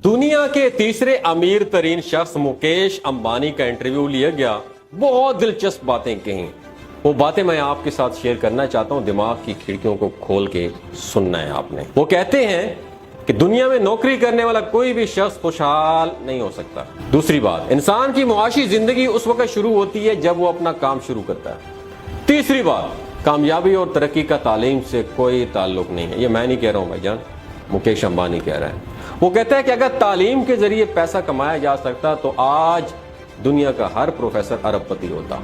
दुनिया के तीसरे अमीर तरीन शख्स मुकेश अंबानी का इंटरव्यू लिया गया। बहुत दिलचस्प बातें कहीं। वो बातें मैं आपके साथ शेयर करना चाहता हूं। दिमाग की खिड़कियों को खोल के सुनना है आपने। वो कहते हैं कि दुनिया में नौकरी करने वाला कोई भी शख्स खुशहाल नहीं हो सकता। दूसरी बात, इंसान की मुआशी जिंदगी उस वक्त शुरू होती है जब वो अपना काम शुरू करता है। तीसरी बात, कामयाबी और तरक्की का तालीम से कोई ताल्लुक नहीं है। ये मैं नहीं कह रहा हूं भाईजान, मुकेश अंबानी कह रहा है। वो कहता है कि अगर तालीम के जरिए पैसा कमाया जा सकता तो आज दुनिया का हर प्रोफेसर अरबपति होता।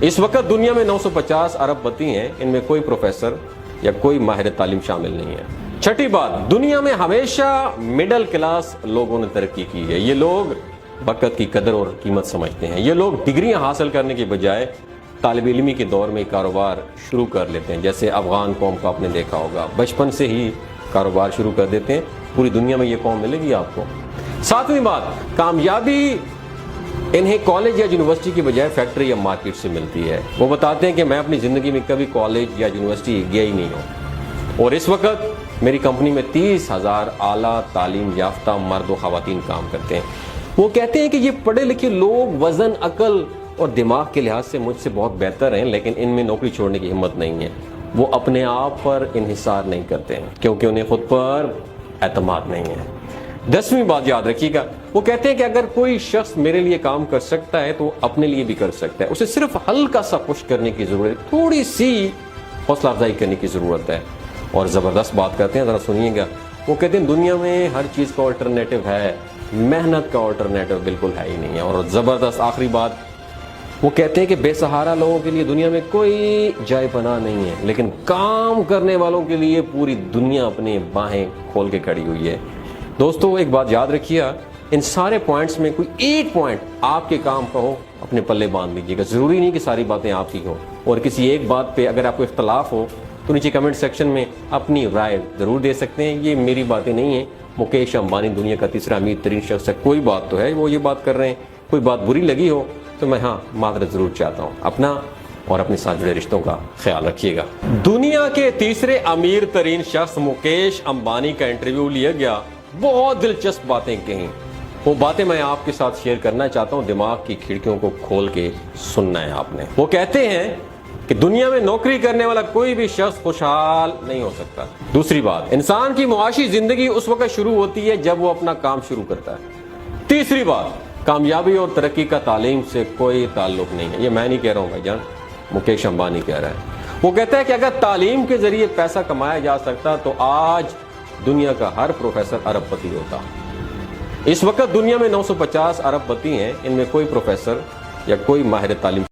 इस वक्त दुनिया में 950 अरबपति हैं, इनमें कोई प्रोफेसर या कोई माहिर तालीम शामिल नहीं है। छठी बात, दुनिया में हमेशा मिडिल क्लास लोगों ने तरक्की की है। ये लोग वक्त की कदर और कीमत समझते हैं। ये लोग डिग्रियां हासिल करने के बजाय तालिब इल्मी के दौर में कारोबार शुरू कर लेते हैं। जैसे अफगान कौम का आपने देखा होगा, बचपन से ही कारोबार शुरू कर देते हैं। पूरी दुनिया में ये कौम मिलेगी आपको। सातवीं बात, कामयाबी इन्हें कॉलेज या यूनिवर्सिटी की बजाय फैक्ट्री या मार्केट से मिलती है। वो बताते हैं कि मैं अपनी ज़िंदगी में कभी कॉलेज या यूनिवर्सिटी गया ही नहीं हूँ और इस वक्त मेरी कंपनी में 30,000 आला तालीम याफ्ता मर्द व ख़वातीन काम करते हैं। वो कहते हैं कि ये पढ़े लिखे लोग वज़न, अकल और दिमाग के लिहाज से मुझसे बहुत बेहतर हैं, लेकिन इनमें नौकरी छोड़ने की हिम्मत नहीं है। वो अपने आप पर इन्हिसार नहीं करते हैं क्योंकि उन्हें खुद पर एतमाद नहीं है। 10वीं बात याद रखिएगा, वो कहते हैं कि अगर कोई शख्स मेरे लिए काम कर सकता है तो अपने लिए भी कर सकता है। उसे सिर्फ हल्का सा पुश करने की जरूरत है, थोड़ी सी हौसला अफजाई करने की जरूरत है। और ज़बरदस्त बात करते हैं, ज़रा सुनिएगा। वो कहते हैं दुनिया में हर चीज़ का ऑल्टरनेटिव है, मेहनत का ऑल्टरनेटिव बिल्कुल है ही नहीं है। और ज़बरदस्त आखिरी बात, वो कहते हैं कि बेसहारा लोगों के लिए दुनिया में कोई जाय पनाह नहीं है, लेकिन काम करने वालों के लिए पूरी दुनिया अपनी बाहें खोल के खड़ी हुई है। दोस्तों एक बात याद रखिए, इन सारे पॉइंट्स में कोई एक पॉइंट आपके काम का हो, अपने पल्ले बांध लीजिएगा। ज़रूरी नहीं कि सारी बातें आपकी हो, और किसी एक बात पे अगर आपको इख्तलाफ हो तो नीचे कमेंट सेक्शन में अपनी राय ज़रूर दे सकते हैं। ये मेरी बातें नहीं है। मुकेश अंबानी दुनिया का तीसरा अमीर तरीन शख्स है। कोई बात तो है, वो ये बात कर रहे हैं। कोई बात बुरी लगी हो तो मैं मादरत ज़रूर चाहता हूँ। अपना और अपने साथ जुड़े रिश्तों का ख्याल रखिएगा। दुनिया के तीसरे अमीर तरीन शख्स मुकेश अंबानी का इंटरव्यू लिया गया। बहुत दिलचस्प बातें कहीं। वो बातें मैं आपके साथ शेयर करना चाहता हूँ। दिमाग की खिड़कियों को खोल के सुनना है आपने। वो कहते हैं कि दुनिया में नौकरी करने वाला कोई भी शख्स खुशहाल नहीं हो सकता। दूसरी बात, इंसान की मुआशी जिंदगी उस वक्त शुरू होती है जब वो अपना काम शुरू करता है। तीसरी बात, कामयाबी और तरक्की का तालीम से कोई ताल्लुक नहीं है। ये मैं नहीं कह रहा हूँ भाईजान, मुकेश अंबानी कह रहा है। वो कहता है कि अगर तालीम के जरिए पैसा कमाया जा सकता तो आज दुनिया का हर प्रोफेसर अरबपति होता। इस वक्त दुनिया में 950 अरबपति हैं, इनमें कोई प्रोफेसर या कोई माहिर तालीम